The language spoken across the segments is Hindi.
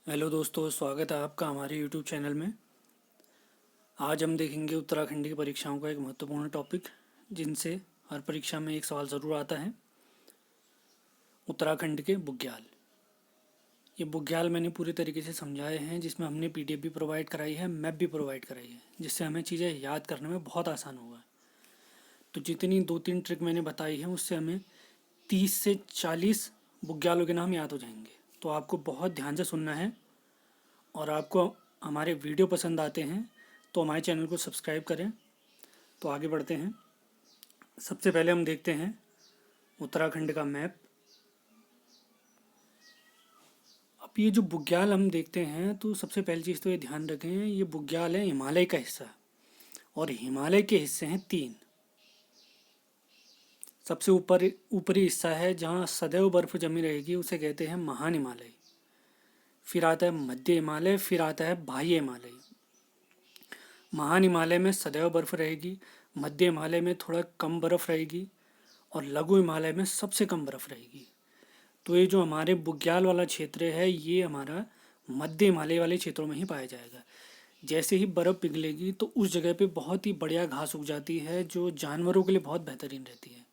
हेलो दोस्तों, स्वागत है आपका हमारे यूट्यूब चैनल में। आज हम देखेंगे उत्तराखंड की परीक्षाओं का एक महत्वपूर्ण टॉपिक, जिनसे हर परीक्षा में एक सवाल ज़रूर आता है। उत्तराखंड के बुग्याल। ये बुग्याल मैंने पूरी तरीके से समझाए हैं, जिसमें हमने पीडीएफ भी प्रोवाइड कराई है, मैप भी प्रोवाइड कराई है, जिससे हमें चीज़ें याद करने में बहुत आसान होगा। तो जितनी 2-3 ट्रिक मैंने बताई है, उससे हमें 30 से 40 बुग्यालों के नाम याद हो जाएंगे। तो आपको बहुत ध्यान से सुनना है, और आपको हमारे वीडियो पसंद आते हैं तो हमारे चैनल को सब्सक्राइब करें। तो आगे बढ़ते हैं। सबसे पहले हम देखते हैं उत्तराखंड का मैप। अब ये जो बुग्याल हम देखते हैं, तो सबसे पहली चीज़ तो ये ध्यान रखें, ये बुग्याल है हिमालय का हिस्सा, और हिमालय के हिस्से हैं 3। सबसे ऊपर ऊपरी हिस्सा है जहाँ सदैव बर्फ जमी रहेगी, उसे कहते हैं महान हिमालय। फिर आता है मध्य हिमालय, फिर आता है बाह्य हिमालय। महान हिमालय में सदैव बर्फ रहेगी, मध्य हिमालय में थोड़ा कम बर्फ रहेगी, और लघु हिमालय में सबसे कम बर्फ रहेगी। तो ये जो हमारे बुग्याल वाला क्षेत्र है, ये हमारा मध्य हिमालय वाले क्षेत्रों में ही पाया जाएगा। जैसे ही बर्फ़ पिघलेगी तो उस जगह पे बहुत ही बढ़िया घास उग जाती है, जो जानवरों के लिए बहुत बेहतरीन रहती है।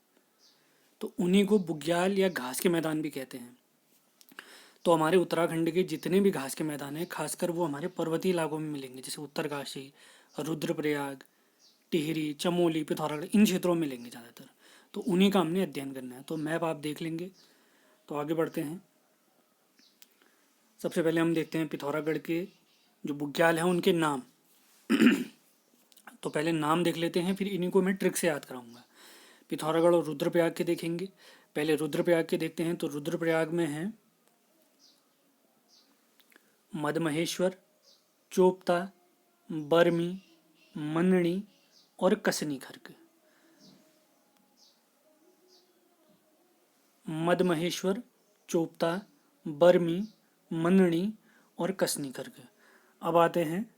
तो उन्हीं को बुग्याल या घास के मैदान भी कहते हैं। तो हमारे उत्तराखंड के जितने भी घास के मैदान हैं, खासकर वो हमारे पर्वतीय इलाकों में मिलेंगे, जैसे उत्तरकाशी, रुद्रप्रयाग, टिहरी, चमोली, पिथौरागढ़, इन क्षेत्रों में मिलेंगे ज़्यादातर। तो उन्हीं का हमने अध्ययन करना है। तो मैप आप देख लेंगे। तो आगे बढ़ते हैं। सबसे पहले हम देखते हैं पिथौरागढ़ के जो बुग्याल हैं उनके नाम। तो पहले नाम देख लेते हैं, फिर इन्हीं को मैं ट्रिक से याद कराऊंगा। पिथौरागढ़ और रुद्रप्रयाग के देखेंगे। पहले रुद्रप्रयाग के देखते हैं। तो रुद्रप्रयाग में है मदमहेश्वर, चोपता, बरमी, मननी और कसनी खर्क। मदमहेश्वर, चोपता, बरमी, मननी और कसनी खर्क। अब आते हैं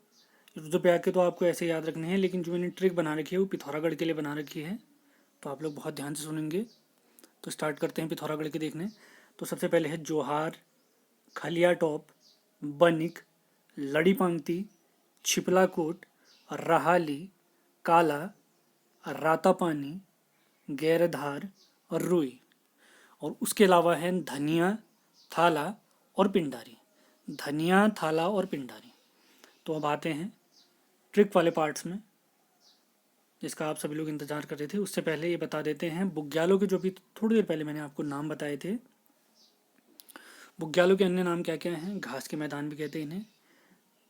रुद्रप्रयाग के। तो आपको ऐसे याद रखने हैं, लेकिन जो मैंने ट्रिक बना रखी है वो पिथौरागढ़ के लिए बना रखी है। तो आप लोग बहुत ध्यान से सुनेंगे। तो स्टार्ट करते हैं पिथौरागढ़ के देखने। तो सबसे पहले है जोहार, खलिया टॉप, बनिक, लड़ी पंक्ति, छिपलाकोट, रहाली, काला, रातापानी, गैरधार और रुई। और उसके अलावा है धनिया, थाला और पिंडारी। धनिया, थाला और पिंडारी। तो अब आते हैं ट्रिक वाले पार्ट्स में, जिसका आप सभी लोग इंतजार कर रहे थे। उससे पहले ये बता देते हैं बुग्यालों के, जो भी थोड़ी देर पहले मैंने आपको नाम बताए थे। बुग्यालों के अन्य नाम क्या क्या हैं? घास के मैदान भी कहते हैं इन्हें,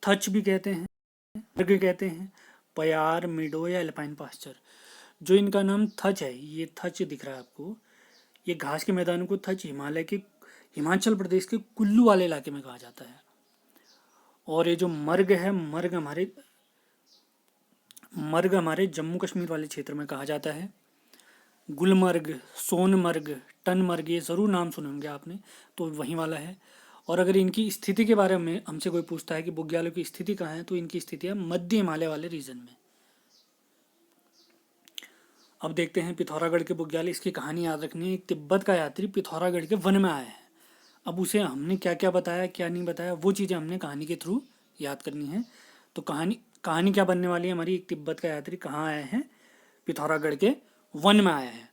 थच भी कहते हैं, मर्ग कहते हैं, पयार, मिडो या एल्पाइन पास्चर। जो इनका नाम थच है, ये थच दिख रहा है आपको, ये घास के मैदानों को थच हिमाचल प्रदेश के कुल्लू वाले इलाके में कहा जाता है। और ये जो मर्ग है, मर्ग हमारे जम्मू कश्मीर वाले क्षेत्र में कहा जाता है। गुलमर्ग, सोनमर्ग, टनमर्ग, ये ज़रूर नाम सुने होंगे आपने, तो वहीं वाला है। और अगर इनकी स्थिति के बारे में हमसे कोई पूछता है कि बुग्यालों की स्थिति कहाँ है, तो इनकी स्थिति है मध्य हिमालय वाले रीजन में। अब देखते हैं पिथौरागढ़ के बुग्याल। इसकी कहानी याद रखनी है। एक तिब्बत का यात्री पिथौरागढ़ के वन में आया है। अब उसे हमने क्या क्या बताया, क्या नहीं बताया, वो चीज़ें हमने कहानी के थ्रू याद करनी है। तो कहानी कहानी क्या बनने वाली है हमारी? एक तिब्बत का यात्री कहाँ आया है? पिथौरागढ़ के वन में आया है।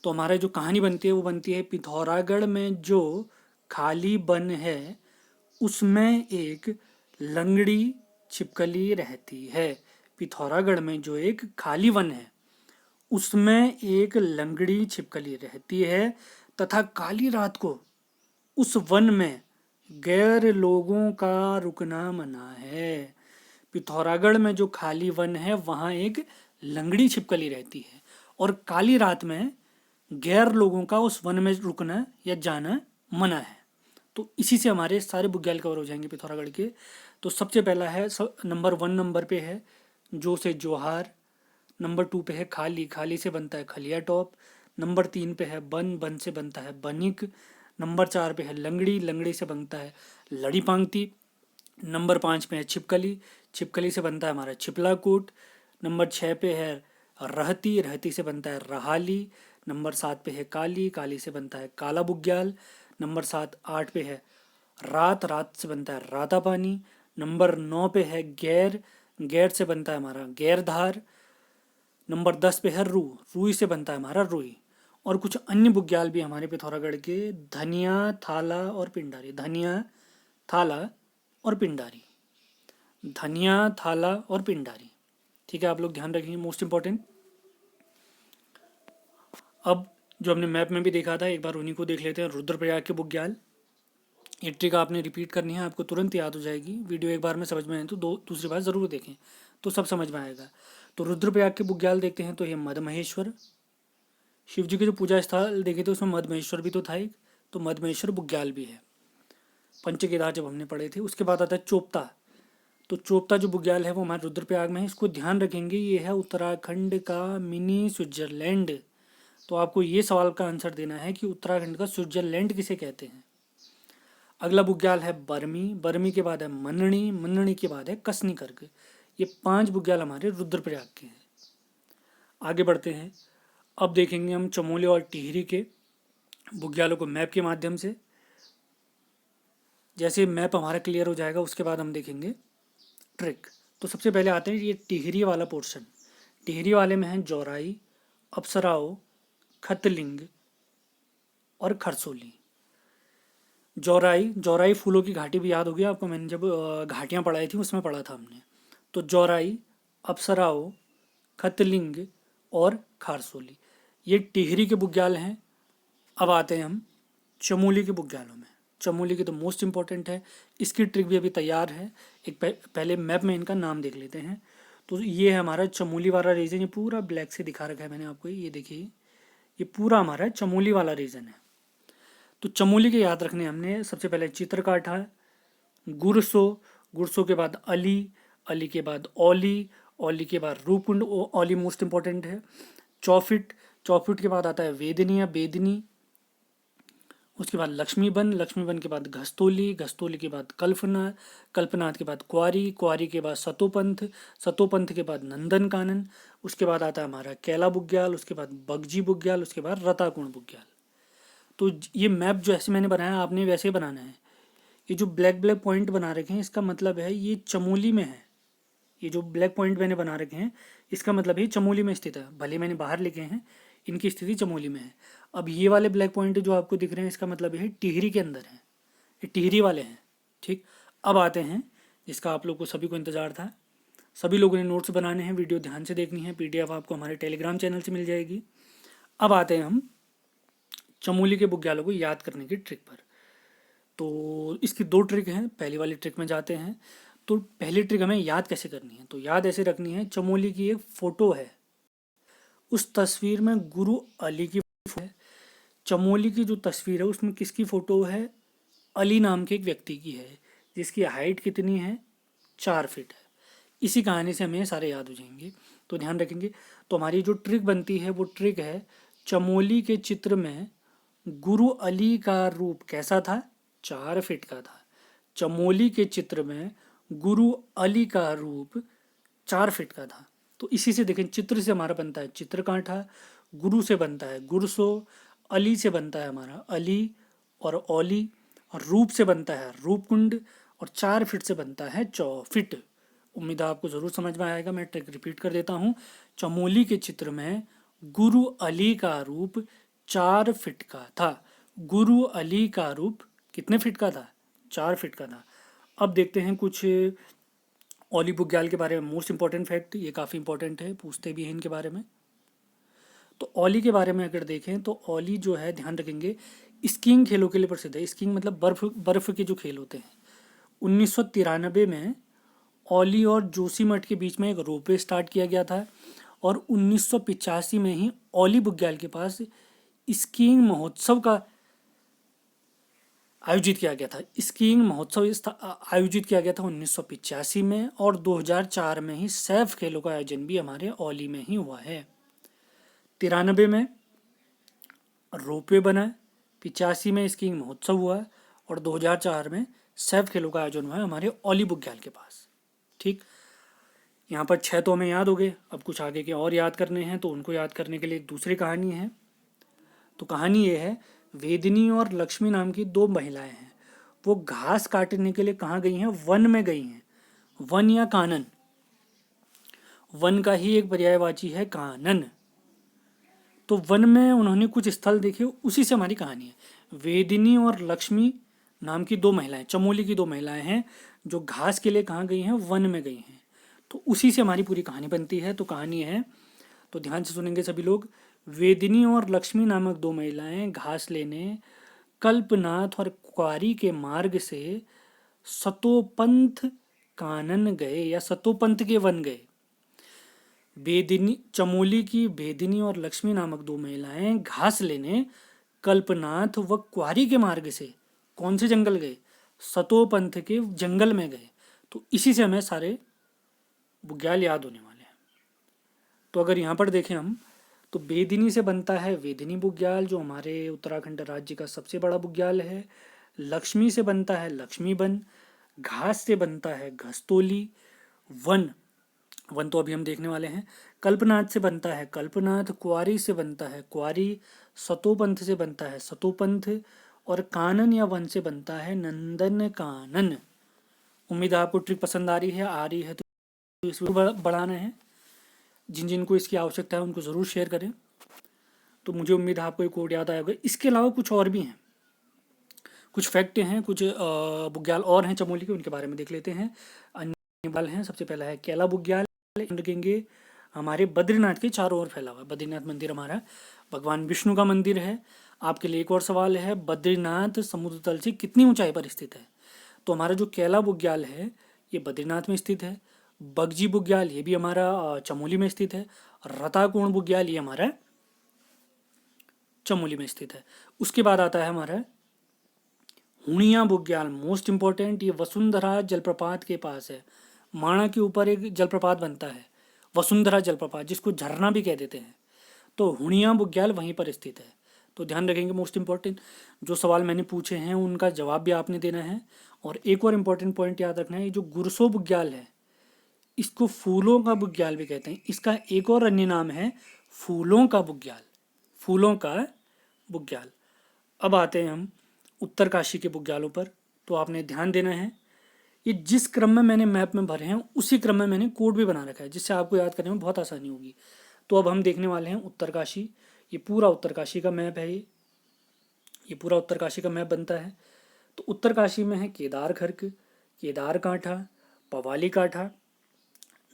तो हमारा जो कहानी बनती है वो बनती है, पिथौरागढ़ में जो खाली वन है उसमें एक लंगड़ी छिपकली रहती है। पिथौरागढ़ में जो एक खाली वन है उसमें एक लंगड़ी छिपकली रहती है, तथा काली रात को उस वन में गैर लोगों का रुकना मना है। पिथौरागढ़ में जो खाली वन है वहाँ एक लंगड़ी छिपकली रहती है, और काली रात में गैर लोगों का उस वन में रुकना या जाना मना है। तो इसी से हमारे सारे बुग्याल कवर हो जाएंगे पिथौरागढ़ के। तो सबसे पहला है, नंबर 1 नंबर पे है जो से जोहार। नंबर 2 पे है खाली, खाली से बनता है खलिया टॉप। नंबर 3 पे है बन, बन से बनता है बनिक। नंबर 4 पे है लंगड़ी, लंगड़ी से बनता है लड़ी पांगती। नंबर 5 पे है छिपकली, छिपकली से बनता है हमारा छिपलाकोट। नंबर 6 पे है रहती, रहती से बनता है रहाली। नंबर 7 पे है काली, काली से बनता है काला बुग्याल। नंबर 7 8 पे है रात, रात से बनता है राता पानी। नंबर 9 पे है गैर, गैर से बनता है हमारा गैरधार। नंबर 10 पे है रू, रूई से बनता है हमारा रुई। और कुछ अन्य बुग्याल भी हमारे पिथौरागढ़ के, धनिया, थाला और पिंडारी। धनिया, थाला और पिंडारी। धनिया, थाला और पिंडारी। ठीक है, आप लोग ध्यान रखेंगे, मोस्ट इंपॉर्टेंट। अब जो हमने मैप में भी देखा था, एक बार उन्हीं को देख लेते हैं। रुद्रप्रयाग के बुग्याल, ये ट्रिक आपने रिपीट करनी है, आपको तुरंत याद हो जाएगी। वीडियो एक बार में समझ में आए तो दूसरी बार ज़रूर देखें, तो सब समझ में आएगा। तो रुद्रप्रयाग के बुग्याल देखते हैं, तो ये मदमहेश्वर। शिव जी के जो पूजा स्थल देखे थे उसमें मदमहेश्वर भी तो था एक, तो मदमहेश्वर बुग्याल भी है। पंचकेदार जब हमने पढ़े थे। उसके बाद आता है चोपता। तो चोपता जो बुग्याल है वो हमारे रुद्रप्रयाग में है। इसको ध्यान रखेंगे, ये है उत्तराखंड का मिनी स्विट्जरलैंड। तो आपको ये सवाल का आंसर देना है कि उत्तराखंड का स्विट्जरलैंड किसे कहते हैं। अगला बुग्याल है बर्मी। बर्मी के बाद है मननी। मननी के बाद है कसनी कर्क। ये 5 बुग्याल हमारे रुद्रप्रयाग के हैं। आगे बढ़ते हैं। अब देखेंगे हम चमोली और टिहरी के बुग्यालों को मैप के माध्यम से। जैसे मैप हमारा क्लियर हो जाएगा उसके बाद हम देखेंगे ट्रिक। तो सबसे पहले आते हैं ये टिहरी वाला पोर्शन। टिहरी वाले में है जौराई, अप्सराओ, खतलिंग और खरसोली। जौराई, जौराई फूलों की घाटी भी याद होगी आपको, मैंने जब घाटियाँ पढ़ाई थी उसमें पढ़ा था हमने। तो जौराई, अप्सराओ, खतलिंग और खारसोली, ये टिहरी के बुग्याल हैं। अब आते हैं हम चमोली के बुग्यालों में। चमोली की तो मोस्ट इंपॉर्टेंट है, इसकी ट्रिक भी अभी तैयार है। एक पहले मैप में इनका नाम देख लेते हैं। तो ये है हमारा चमोली वाला रीजन, ये पूरा ब्लैक से दिखा रखा है मैंने आपको, ये देखिए, ये पूरा हमारा चमोली वाला रीजन है। तो चमोली के याद रखने हमने, सबसे पहले चित्रकाठा, गुरसो, गुरसो के बाद अली, अली के बाद औली, औली के बाद रूपकुंड, औली मोस्ट इंपॉर्टेंट है। चौफिट, चौफिट के बाद आता है वेदनी या बेदनी। उसके बाद लक्ष्मीबन, लक्ष्मीबन के बाद घस्तोली, घस्तोली के बाद कल्पना, कल्पनाथ के बाद क्वारी, क्वारी के बाद सतोपंथ, सतोपंथ के बाद नंदन कानन। उसके बाद आता है हमारा कैला बुग्याल, उसके बाद बगजी बुग्याल, उसके बाद रताकुंड बुग्याल। तो ये मैप जो ऐसे मैंने बनाया आपने वैसे ही बनाना है। ये जो ब्लैक ब्लैक पॉइंट बना रखे हैं इसका मतलब है ये चमोली में है। ये जो ब्लैक पॉइंट मैंने बना रखे हैं इसका मतलब है चमोली में स्थित है, भले मैंने बाहर लिखे हैं, इनकी स्थिति चमोली में है। अब ये वाले ब्लैक पॉइंट जो आपको दिख रहे हैं इसका मतलब है टिहरी के अंदर है, ये टिहरी वाले हैं। ठीक, अब आते हैं जिसका आप लोग को सभी को इंतज़ार था। सभी लोगों ने नोट्स बनाने हैं, वीडियो ध्यान से देखनी है, पीडीएफ आपको हमारे टेलीग्राम चैनल से मिल जाएगी। अब आते हैं हम चमोली के बुग्यालों को याद करने की ट्रिक पर। तो इसकी 2 ट्रिक हैं, पहली वाली ट्रिक में जाते हैं। तो पहली ट्रिक हमें याद कैसे करनी है, तो याद ऐसे रखनी है, चमोली की एक फ़ोटो है, उस तस्वीर में गुरु अली की है। चमोली की जो तस्वीर है उसमें किसकी फ़ोटो है, अली नाम के एक व्यक्ति की है, जिसकी हाइट कितनी है, 4 फीट है। इसी कहानी से हमें सारे याद हो जाएंगे, तो ध्यान रखेंगे। तो हमारी जो ट्रिक बनती है वो ट्रिक है, चमोली के चित्र में गुरु अली का रूप कैसा था, 4 फीट का था। चमोली के चित्र में गुरु अली का रूप 4 फीट का था। तो इसी से देखें, चित्र से हमारा बनता है चित्रकांठा, गुरु से बनता है गुरसो, अली से बनता है हमारा अली और औली, और रूप से बनता है रूपकुंड, और 4 फीट से बनता है चौफिट। उम्मीद है आपको ज़रूर समझ में आएगा। मैं ट्रिक रिपीट कर देता हूँ। चमोली के चित्र में गुरु अली का रूप 4 फीट का था। गुरु अली का रूप कितने फीट का था, 4 फीट का था। अब देखते हैं कुछ औली बुग्याल के बारे में मोस्ट इंपॉर्टेंट फैक्ट, ये काफ़ी इंपॉर्टेंट है, पूछते भी हैं इनके बारे में। तो औली के बारे में अगर देखें तो औली जो है, ध्यान रखेंगे, स्कीइंग खेलों के लिए प्रसिद्ध है। स्कीइंग मतलब बर्फ बर्फ के जो खेल होते हैं। 1993 में औली और जोशीमठ के बीच में एक रोपवे स्टार्ट किया गया था, और 1985 में ही औली बुग्याल के पास स्कीइंग महोत्सव का आयोजित किया गया था। स्कीइंग महोत्सव आयोजित किया गया था 1985 में, और 2004 में ही सैफ खेलों का आयोजन भी हमारे औली में ही हुआ है। 93 में रोपवे बना, 85 में स्कीइंग महोत्सव हुआ, और 2004 में सैफ खेलों का आयोजन हुआ है हमारे औली बुग्याल के पास। ठीक, यहाँ पर 6 तो हमें याद हो गए। अब कुछ आगे के और याद करने हैं, तो उनको याद करने के लिए एक दूसरी कहानी है। तो कहानी ये है, वेदिनी और लक्ष्मी नाम की 2 महिलाएं हैं। वो घास काटने के लिए कहाँ गई हैं? वन में गई हैं। वन या कानन, वन का ही एक पर्यायवाची है कानन। तो वन में उन्होंने कुछ स्थल देखे, उसी से हमारी कहानी है। वेदिनी और लक्ष्मी नाम की दो महिलाएं, चमोली की दो महिलाएं हैं, जो घास के लिए कहाँ गई हैं? वन में गई हैं। तो उसी से हमारी पूरी कहानी बनती है। तो कहानी है, तो ध्यान से सुनेंगे सभी लोग। वेदिनी और लक्ष्मी नामक दो महिलाएं घास लेने कल्पनाथ और कुंवारी के मार्ग से सतोपंथ कानन गए या सतोपंथ के वन गए। बेदिनी, चमोली की बेदिनी और लक्ष्मी नामक दो महिलाएं घास लेने कल्पनाथ व कुंवारी के मार्ग से कौन से जंगल गए? सतोपंथ के जंगल में गए। तो इसी से हमें सारे बुग्याल याद होने वाले हैं। तो अगर यहाँ पर देखें हम, तो बेदिनी से बनता है वेदिनी बुग्याल, जो हमारे उत्तराखंड राज्य का सबसे बड़ा बुग्याल है। लक्ष्मी से बनता है लक्ष्मी वन। घास से बनता है घस्तोली। वन, वन तो अभी हम देखने वाले हैं। कल्पनाथ से बनता है कल्पनाथ। कुंवारी से बनता है कुंवारी। सतोपंथ से बनता है सतोपंथ। और कानन या वन से बनता है नंदन कानन। उम्मीद है आपको ट्रिक पसंद आ रही है तो इसको बढ़ाना है। जिन जिन को इसकी आवश्यकता है उनको ज़रूर शेयर करें। तो मुझे उम्मीद है आपको ये कोड याद आएगा। इसके अलावा कुछ और भी हैं, कुछ फैक्ट हैं, कुछ बुग्याल और हैं चमोली के, उनके बारे में देख लेते हैं। अन्य बुग्याल हैं, सबसे पहला है कैला बुग्याल। रखेंगे हमारे बद्रीनाथ के चारों ओर फैला हुआ है। बद्रीनाथ मंदिर हमारा भगवान विष्णु का मंदिर है। आपके लिए एक और सवाल है, बद्रीनाथ समुद्र तल से कितनी ऊंचाई पर स्थित है? तो हमारा जो कैला बुग्याल है ये बद्रीनाथ में स्थित है। बगजी बुग्याल ये भी हमारा चमोली में स्थित है। रताकोण बुग्याल ये हमारा चमोली में स्थित है। उसके बाद आता है हमारा हुणिया बुग्याल, मोस्ट इंपॉर्टेंट। ये वसुंधरा जलप्रपात के पास है। माणा के ऊपर एक जलप्रपात बनता है, वसुंधरा जलप्रपात, जिसको झरना भी कह देते हैं। तो हुणिया बुग्याल वहीं पर स्थित है। तो ध्यान रखेंगे, मोस्ट इंपॉर्टेंट जो सवाल मैंने पूछे हैं उनका जवाब भी आपने देना है। और एक और इम्पोर्टेंट पॉइंट याद रखना है, ये जो गुरसो बुग्याल है इसको फूलों का बुग्याल भी कहते हैं। इसका एक और अन्य नाम है फूलों का बुग्याल, फूलों का बुग्याल। अब आते हैं हम उत्तरकाशी के बुग्यालों पर। तो आपने ध्यान देना है, ये जिस क्रम में मैंने मैप में भरे हैं उसी क्रम में मैंने कोड भी बना रखा है, जिससे आपको याद करने में बहुत आसानी होगी। तो अब हम देखने वाले हैं उत्तरकाशी। ये पूरा उत्तरकाशी का मैप है। ये पूरा उत्तरकाशी का मैप बनता है। तो उत्तरकाशी में है केदार खर्क, केदार कांठा, पवाली कांठा,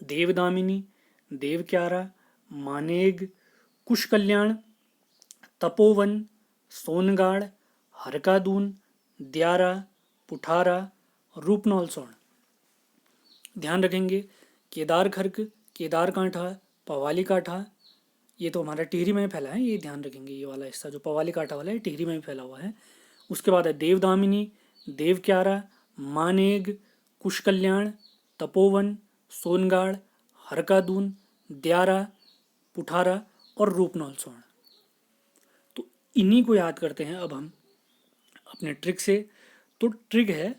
देवदामिनी, देवक्यारा, मानेग, कुश कल्याण, तपोवन, सोनगाड़, हरकादून, द्यारा, पुठारा, रूपनौलसोन। ध्यान रखेंगे, केदार खर्क, केदार कांठा, पवाली कांठा, ये तो हमारा टिहरी में फैला है, ये ध्यान रखेंगे। ये वाला हिस्सा जो पवाली कांठा वाला है टिहरी में फैला हुआ है। उसके बाद है देवदामिनी, देवक्यारा, मानेग, कुश कल्याण, तपोवन, सोनगाड़, हरकादून, द्यारा, पुठारा और रूपनौलसोन। तो इन्हीं को याद करते हैं अब हम अपने ट्रिक से। तो ट्रिक है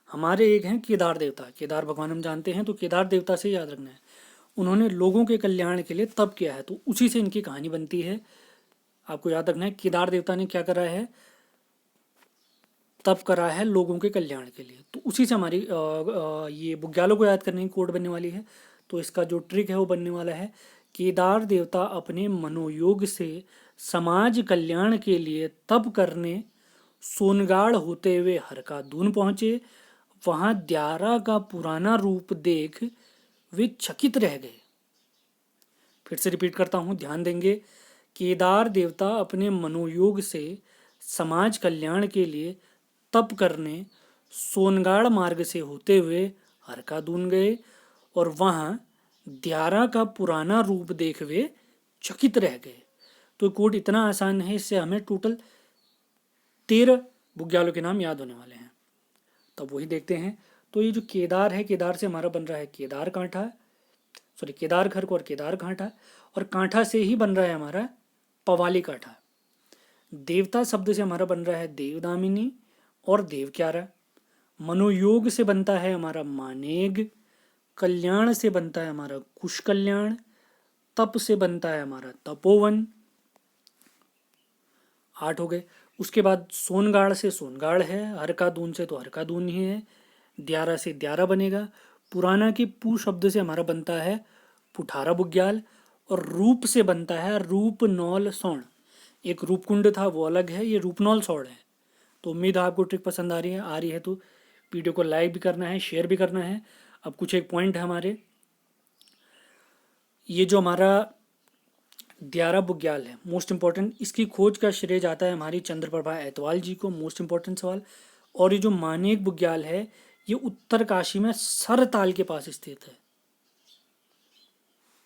हमारे, एक हैं केदार देवता, केदार भगवान हम जानते हैं, तो केदार देवता से याद रखना है। उन्होंने लोगों के कल्याण के लिए तप किया है, तो उसी से इनकी कहानी बनती है। आपको याद रखना है केदार देवता ने क्या करा है? तप करा है लोगों के कल्याण के लिए। तो उसी से हमारी ये बुग्यालों को याद करने की कोड बनने वाली है। तो इसका जो ट्रिक है वो बनने वाला है, केदार देवता अपने मनोयोग से समाज कल्याण के लिए तप करने सोनगाड़ होते हुए हरकादून पहुंचे। वहां द्यारा का पुराना रूप देख वे चकित रह गए। फिर से रिपीट करता हूं, ध्यान देंगे। केदार देवता अपने मनोयोग से समाज कल्याण के लिए तप करने सोनगाड़ मार्ग से होते हुए हरकादून गए और वहां द्यारा का पुराना रूप देख वे चकित रह गए। तो कोड इतना आसान है, इससे हमें टोटल 13 बुग्यालों के नाम याद होने वाले हैं। तब वही देखते हैं। तो ये जो केदार है, केदार से हमारा बन रहा है केदार कांठा, सॉरी केदार खर्क और केदार कांठा, और कांठा से ही बन रहा है हमारा पवाली कांठा। देवता शब्द से हमारा बन रहा है देवदामिनी और देवक्यारा। मनोयोग से बनता है हमारा मानेग। कल्याण से बनता है हमारा कुश कल्याण। तप से बनता है हमारा तपोवन। 8 हो गए। उसके बाद सोनगाड़ से सोनगाड़ है, हरकादून से तो हरकादून ही है, द्यारा से द्यारा बनेगा। पुराना के पू शब्द से हमारा बनता है पुठारा बुग्याल, और रूप से बनता है रूपनौल सौण। एक रूपकुंड था वो अलग है, ये रूपनौल सौड़ है। तो उम्मीद है आपको ट्रिक पसंद आ रही है तो वीडियो को लाइक भी करना है, शेयर भी करना है। अब कुछ एक पॉइंट है हमारे, ये जो हमारा द्यारा बुग्याल है मोस्ट इंपॉर्टेंट, इसकी खोज का श्रेय जाता है हमारी चंद्रप्रभा ऐतवाल जी को। मोस्ट इंपॉर्टेंट सवाल। और ये जो मानेक बुग्याल है ये उत्तरकाशी में सरताल के पास स्थित है।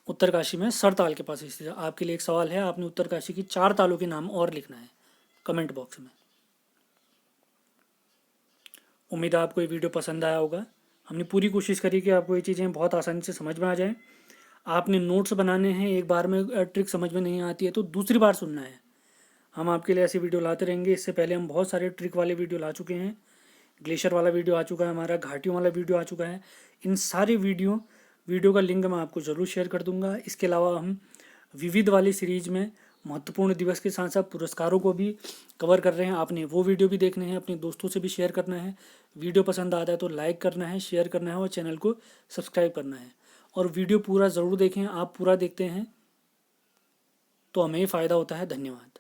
उत्तरकाशी में सरताल के पास स्थित है। आपके लिए एक सवाल है, आपने उत्तरकाशी की 4 तालों के नाम और लिखना है कमेंट बॉक्स में। उम्मीद है आपको ये वीडियो पसंद आया होगा। हमने पूरी कोशिश करी कि आपको ये चीज़ें बहुत आसानी से समझ में आ जाएं। आपने नोट्स बनाने हैं, एक बार में ट्रिक समझ में नहीं आती है तो दूसरी बार सुनना है। हम आपके लिए ऐसी वीडियो लाते रहेंगे। इससे पहले हम बहुत सारे ट्रिक वाले वीडियो ला चुके हैं। ग्लेशियर वाला वीडियो आ चुका है हमारा, घाटियों वाला वीडियो आ चुका है। इन सारे वीडियो का लिंक मैं आपको ज़रूर शेयर कर दूंगा। इसके अलावा हम विविध वाली सीरीज में महत्वपूर्ण दिवस के साथ साथ पुरस्कारों को भी कवर कर रहे हैं। आपने वो वीडियो भी देखने हैं, अपने दोस्तों से भी शेयर करना है। वीडियो पसंद आता है तो लाइक करना है, शेयर करना है और चैनल को सब्सक्राइब करना है। और वीडियो पूरा ज़रूर देखें। आप पूरा देखते हैं तो हमें फ़ायदा होता है। धन्यवाद।